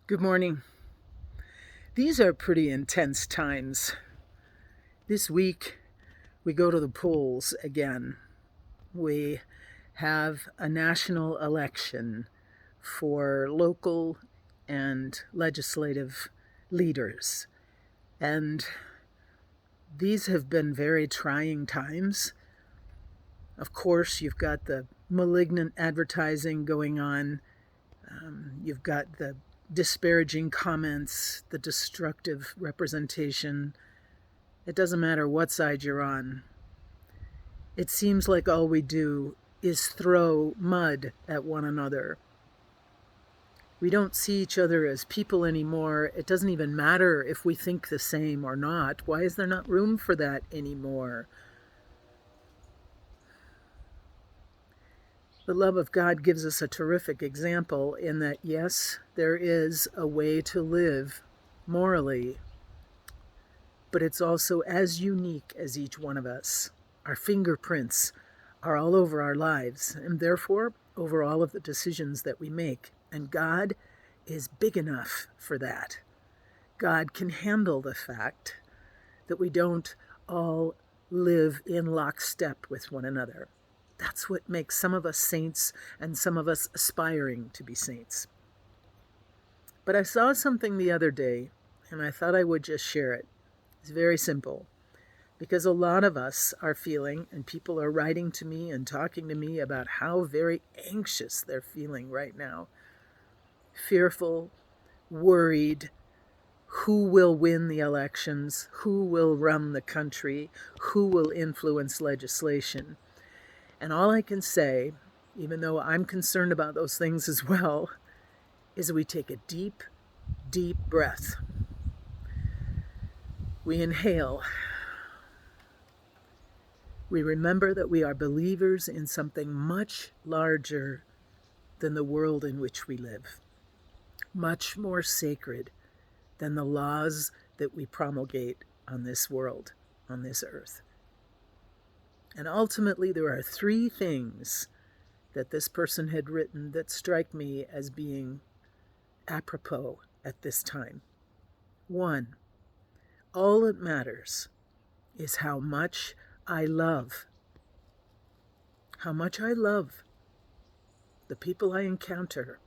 Good morning. These are pretty intense times. This week, we go to the polls again. We have a national election for local and legislative leaders. And these have been very trying times. Of course, you've got the malignant advertising going on. You've got the disparaging comments, the destructive representation. It doesn't matter what side you're on. It seems like all we do is throw mud at one another. We don't see each other as people anymore. It doesn't even matter if we think the same or not. Why is there not room for that anymore? The love of God gives us a terrific example in that, yes, there is a way to live morally, but it's also as unique as each one of us. Our fingerprints are all over our lives, and therefore over all of the decisions that we make. And God is big enough for that. God can handle the fact that we don't all live in lockstep with one another. That's what makes some of us saints and some of us aspiring to be saints. But I saw something the other day, and I thought I would just share it. It's very simple, because a lot of us are feeling, and people are writing to me and talking to me about how very anxious they're feeling right now. Fearful, worried. Who will win the elections? Who will run the country? Who will influence legislation? And all I can say, even though I'm concerned about those things as well, is we take a deep, deep breath. We inhale. We remember that we are believers in something much larger than the world in which we live, much more sacred than the laws that we promulgate on this world, on this earth. And ultimately, there are three things that this person had written that strike me as being apropos at this time. One, all that matters is how much I love. How much I love the people I encounter.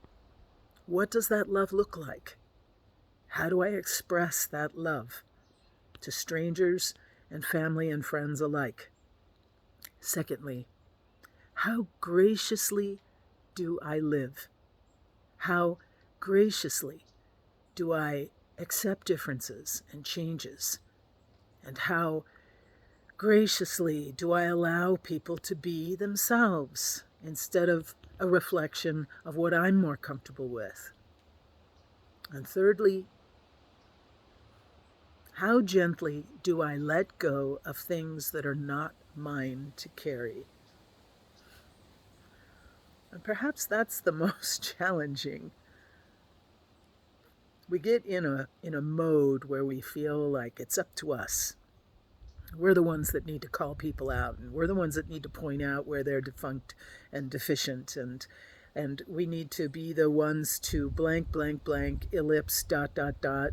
What does that love look like? How do I express that love to strangers and family and friends alike? Secondly, how graciously do I live? How graciously do I accept differences and changes? And how graciously do I allow people to be themselves instead of a reflection of what I'm more comfortable with? And thirdly, how gently do I let go of things that are not mine to carry? And perhaps that's the most challenging. We get in a mode where we feel like it's up to us. We're the ones that need to call people out, and we're the ones that need to point out where they're defunct and deficient, and we need to be the ones to blank, blank, blank, ellipse, dot, dot, dot.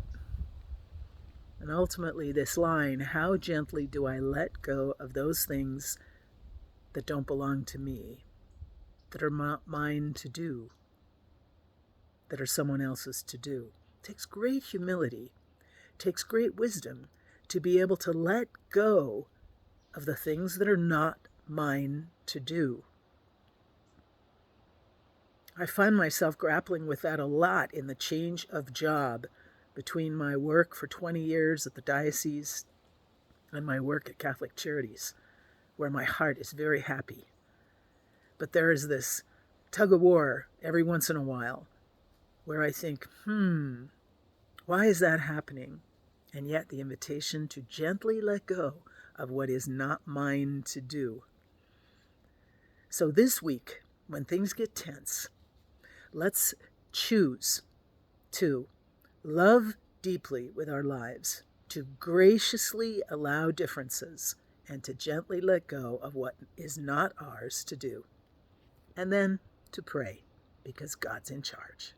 And ultimately, this line, how gently do I let go of those things that don't belong to me, that are not mine to do, that are someone else's to do? It takes great humility, it takes great wisdom to be able to let go of the things that are not mine to do. I find myself grappling with that a lot in the change of job between my work for 20 years at the diocese and my work at Catholic Charities, where my heart is very happy. But there is this tug of war every once in a while where I think, why is that happening? And yet the invitation to gently let go of what is not mine to do. So this week, when things get tense, let's choose to love deeply with our lives, to graciously allow differences, and to gently let go of what is not ours to do. And then to pray, because God's in charge.